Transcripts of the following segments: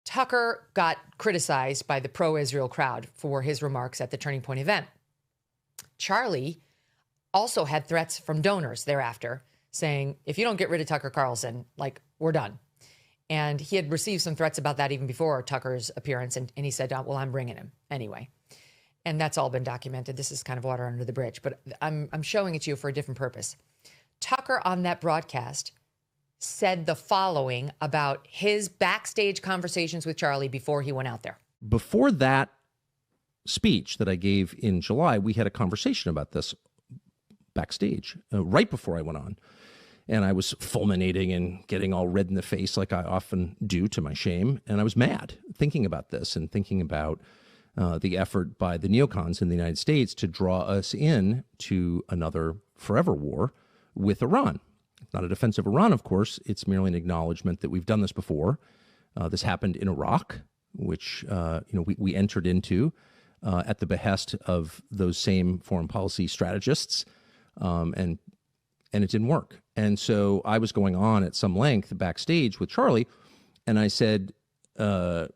Tucker got criticized by the pro-Israel crowd for his remarks at the Turning Point event. Charlie also had threats from donors thereafter saying, if you don't get rid of Tucker Carlson, like, we're done. And he had received some threats about that even before Tucker's appearance. And he said, well, I'm bringing him anyway. And that's all been documented. This is kind of water under the bridge, but I'm showing it to you for a different purpose. Tucker on that broadcast said the following about his backstage conversations with Charlie before he went out there. Before that speech that I gave in July, we had a conversation about this backstage right before I went on. And I was fulminating and getting all red in the face like I often do, to my shame. And I was mad thinking about this and thinking about the effort by the neocons in the United States to draw us in to another forever war with Iran. Not a defense of Iran, of course. It's merely an acknowledgement that we've done this before. This happened in Iraq, which we entered into at the behest of those same foreign policy strategists, and it didn't work. And so I was going on at some length backstage with Charlie, and I said, probably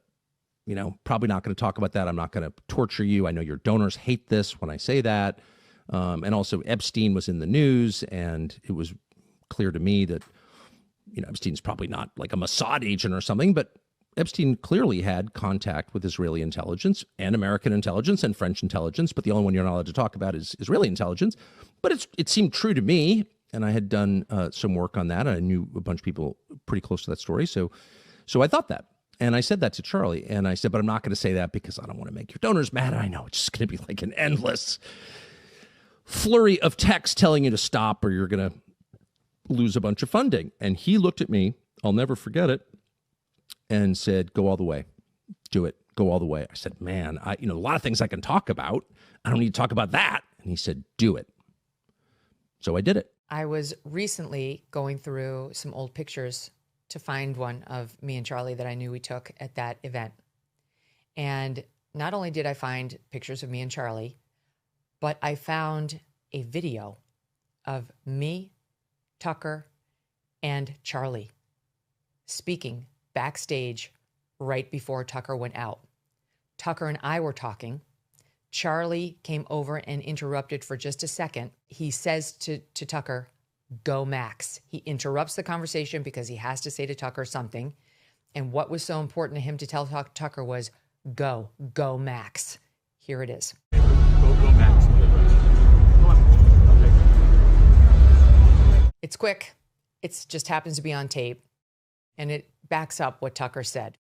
not going to talk about that. I'm not going to torture you. I know your donors hate this when I say that. And also Epstein was in the news, and it was clear to me that, Epstein's probably not like a Mossad agent or something, but Epstein clearly had contact with Israeli intelligence and American intelligence and French intelligence, but the only one you're not allowed to talk about is Israeli intelligence. But it seemed true to me, and I had done some work on that. I knew a bunch of people pretty close to that story, so I thought that. And I said that to Charlie, and I said, but I'm not going to say that because I don't want to make your donors mad. I know it's just going to be like an endless flurry of text telling you to stop or you're going to lose a bunch of funding. And he looked at me, I'll never forget it, and said, go all the way. Do it. Go all the way. I said, man, a lot of things I can talk about. I don't need to talk about that. And he said, do it. So I did it. I was recently going through some old pictures to find one of me and Charlie that I knew we took at that event. And not only did I find pictures of me and Charlie, but I found a video of me, Tucker, and Charlie speaking backstage right before Tucker went out. Tucker and I were talking. Charlie came over and interrupted for just a second. He says to Tucker, go Max. He interrupts the conversation because he has to say to Tucker something. And what was so important to him to tell Tucker was, go Max. Here it is. Go Max. It's quick. It just happens to be on tape. And it backs up what Tucker said.